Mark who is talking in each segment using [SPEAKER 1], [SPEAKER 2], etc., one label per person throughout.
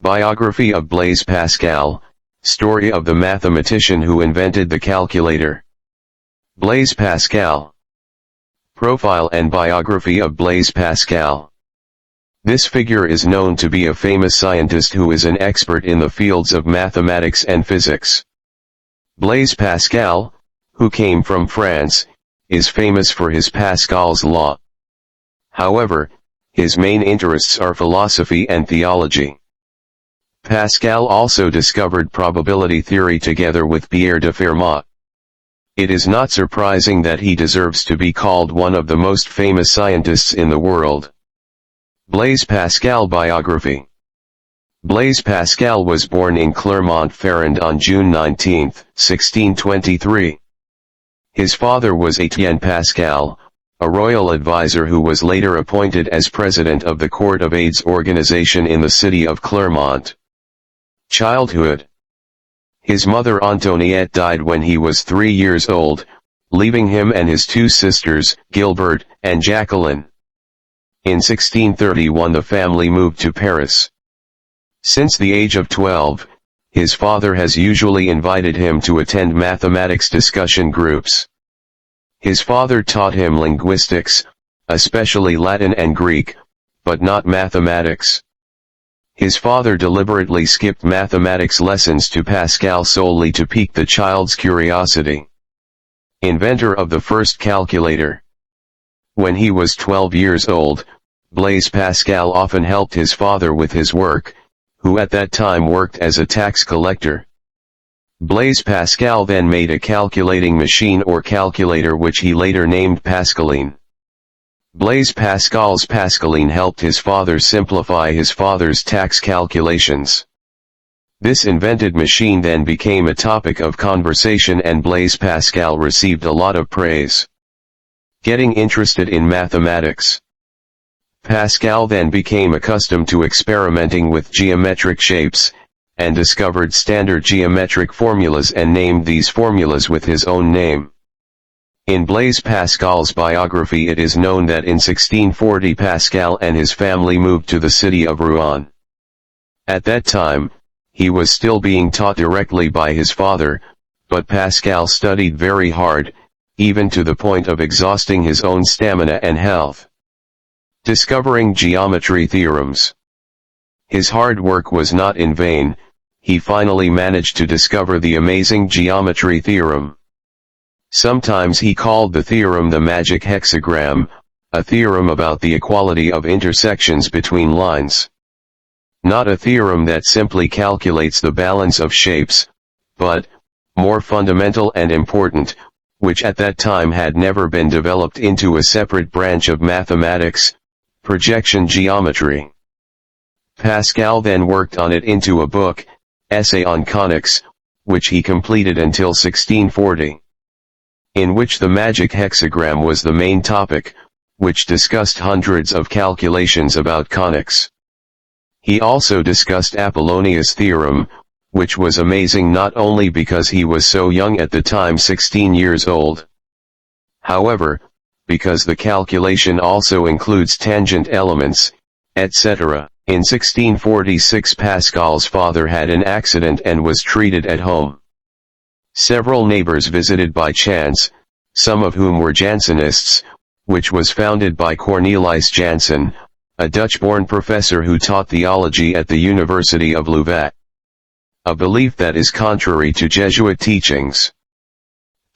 [SPEAKER 1] Biography of Blaise Pascal, story of the mathematician who invented the calculator. Blaise Pascal. Profile and biography of Blaise Pascal. This figure is known to be a famous scientist who is an expert in the fields of mathematics and physics. Blaise Pascal, who came from France, is famous for his Pascal's law. However, his main interests are philosophy and theology. Pascal also discovered probability theory together with Pierre de Fermat. It is not surprising that he deserves to be called one of the most famous scientists in the world. Blaise Pascal biography. Blaise Pascal was born in Clermont Ferrand on June 19, 1623. His father was Etienne Pascal, a royal advisor who was later appointed as president of the Court of Aids organization in the city of Clermont. Childhood. His mother Antoniette died when he was 3 years old, leaving him and his two sisters, Gilberte and Jacqueline. In 1631 the family moved to Paris. Since the age of 12, his father has usually invited him to attend mathematics discussion groups. His father taught him linguistics, especially Latin and Greek, but not mathematics. His father deliberately skipped mathematics lessons to Pascal solely to pique the child's curiosity. Inventor of the first calculator. When he was 12 years old, Blaise Pascal often helped his father with his work, who at that time worked as a tax collector. Blaise Pascal then made a calculating machine or calculator which he later named Pascaline. Blaise Pascal's Pascaline helped his father simplify his father's tax calculations. This invented machine then became a topic of conversation and Blaise Pascal received a lot of praise. Getting interested in mathematics. Pascal then became accustomed to experimenting with geometric shapes, and discovered standard geometric formulas and named these formulas with his own name. In Blaise Pascal's biography it is known that in 1640 Pascal and his family moved to the city of Rouen. At that time, he was still being taught directly by his father, but Pascal studied very hard, even to the point of exhausting his own stamina and health. Discovering geometry theorems. His hard work was not in vain, he finally managed to discover the amazing geometry theorem. Sometimes he called the theorem the magic hexagram, a theorem about the equality of intersections between lines. Not a theorem that simply calculates the balance of shapes, but, more fundamental and important, which at that time had never been developed into a separate branch of mathematics, projection geometry. Pascal then worked on it into a book, Essay on Conics, which he completed until 1640. In which the magic hexagram was the main topic, which discussed hundreds of calculations about conics. He also discussed Apollonius' theorem, which was amazing not only because he was so young at the time 16 years old. However, because the calculation also includes tangent elements, etc. In 1646 Pascal's father had an accident and was treated at home. Several neighbors visited by chance, some of whom were Jansenists, which was founded by Cornelis Jansen, a Dutch-born professor who taught theology at the University of Louvain. A belief that is contrary to Jesuit teachings.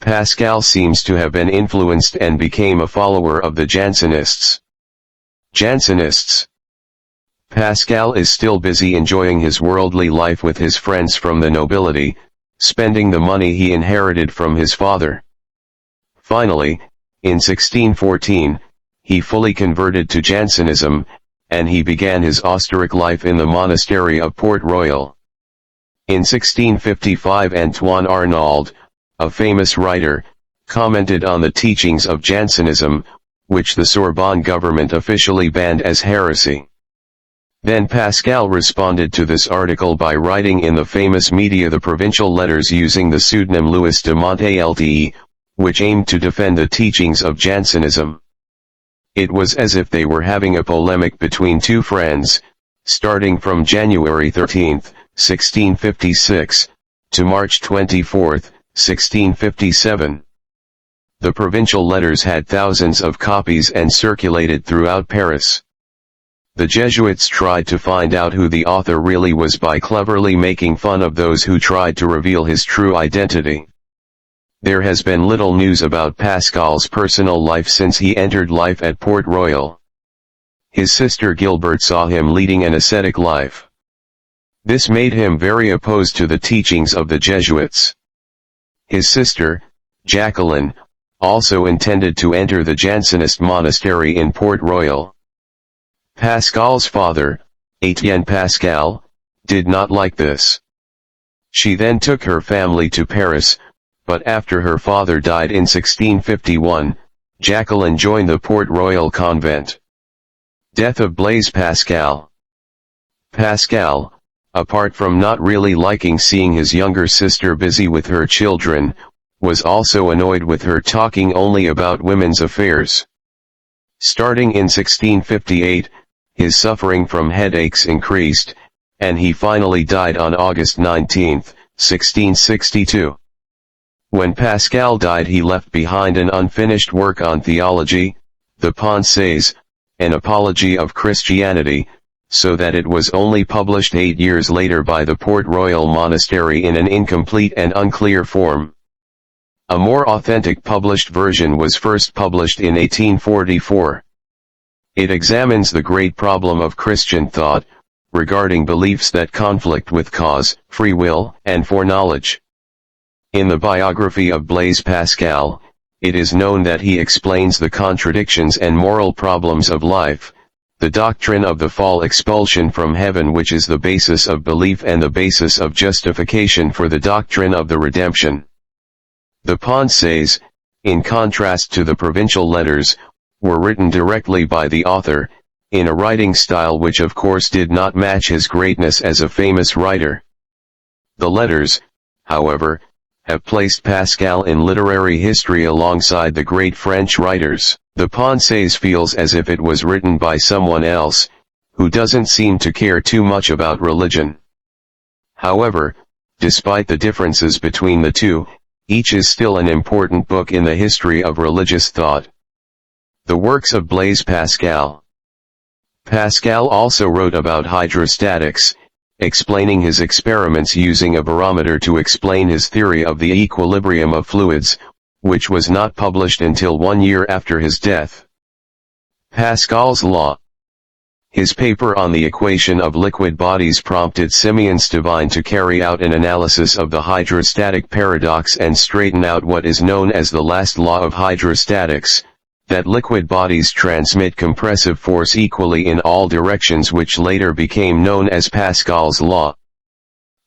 [SPEAKER 1] Pascal seems to have been influenced and became a follower of the Jansenists. Jansenists. Pascal is still busy enjoying his worldly life with his friends from the nobility, spending the money he inherited from his father. Finally, in 1614, he fully converted to Jansenism, and he began his austeric life in the monastery of Port Royal. In 1655 Antoine Arnauld, a famous writer, commented on the teachings of Jansenism, which the Sorbonne government officially banned as heresy. Then Pascal responded to this article by writing in the famous media the provincial letters using the pseudonym Louis de Montalte, which aimed to defend the teachings of Jansenism. It was as if they were having a polemic between two friends, starting from January 13, 1656, to March 24, 1657. The provincial letters had thousands of copies and circulated throughout Paris. The Jesuits tried to find out who the author really was by cleverly making fun of those who tried to reveal his true identity. There has been little news about Pascal's personal life since he entered life at Port Royal. His sister Gilberte saw him leading an ascetic life. This made him very opposed to the teachings of the Jesuits. His sister, Jacqueline, also intended to enter the Jansenist monastery in Port Royal. Pascal's father, Etienne Pascal, did not like this. She then took her family to Paris, but after her father died in 1651, Jacqueline joined the Port Royal convent. Death of Blaise Pascal. Pascal, apart from not really liking seeing his younger sister busy with her children, was also annoyed with her talking only about women's affairs. Starting in 1658, his suffering from headaches increased, and he finally died on August 19, 1662. When Pascal died, he left behind an unfinished work on theology, the Pensées, an apology of Christianity, so that it was only published 8 years later by the Port Royal Monastery in an incomplete and unclear form. A more authentic published version was first published in 1844. It examines the great problem of Christian thought, regarding beliefs that conflict with cause, free will, and foreknowledge. In the Biography of Blaise Pascal, it is known that he explains the contradictions and moral problems of life, the doctrine of the fall, expulsion from heaven, which is the basis of belief and the basis of justification for the doctrine of the redemption. The Pensées, in contrast to the provincial letters, were written directly by the author, in a writing style which of course did not match his greatness as a famous writer. The letters, however, have placed Pascal in literary history alongside the great French writers. The Pensées feels as if it was written by someone else, who doesn't seem to care too much about religion. However, despite the differences between the two, each is still an important book in the history of religious thought. The works of Blaise Pascal. Pascal also wrote about hydrostatics, explaining his experiments using a barometer to explain his theory of the equilibrium of fluids, which was not published until 1 year after his death. Pascal's law. His paper on the equation of liquid bodies prompted Simeon Stivine to carry out an analysis of the hydrostatic paradox and straighten out what is known as the last law of hydrostatics, that liquid bodies transmit compressive force equally in all directions, which later became known as Pascal's law.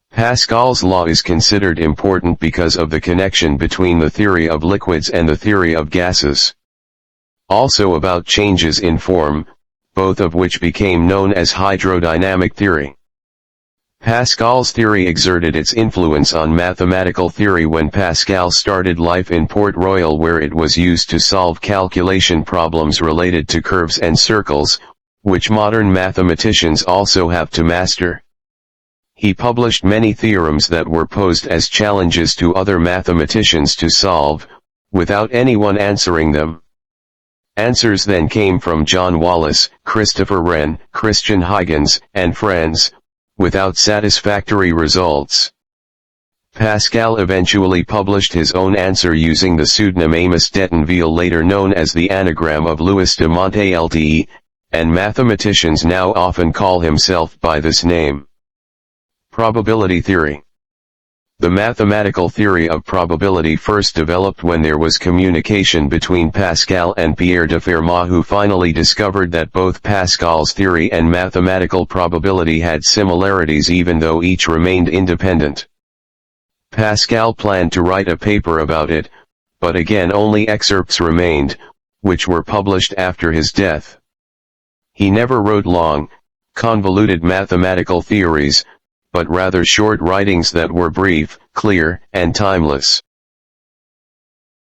[SPEAKER 1] Pascal's law is considered important because of the connection between the theory of liquids and the theory of gases. Also about changes in form, both of which became known as hydrodynamic theory. Pascal's theory exerted its influence on mathematical theory when Pascal started life in Port Royal, where it was used to solve calculation problems related to curves and circles, which modern mathematicians also have to master. He published many theorems that were posed as challenges to other mathematicians to solve, without anyone answering them. Answers then came from John Wallis, Christopher Wren, Christian Huygens, and friends, without satisfactory results. Pascal eventually published his own answer using the pseudonym Amos d'Etonville, later known as the anagram of Louis de Montelte, and mathematicians now often call himself by this name. Probability theory. The mathematical theory of probability first developed when there was communication between Pascal and Pierre de Fermat, who finally discovered that both Pascal's theory and mathematical probability had similarities even though each remained independent. Pascal planned to write a paper about it, but again only excerpts remained, which were published after his death. He never wrote long, convoluted mathematical theories, but rather short writings that were brief, clear, and timeless.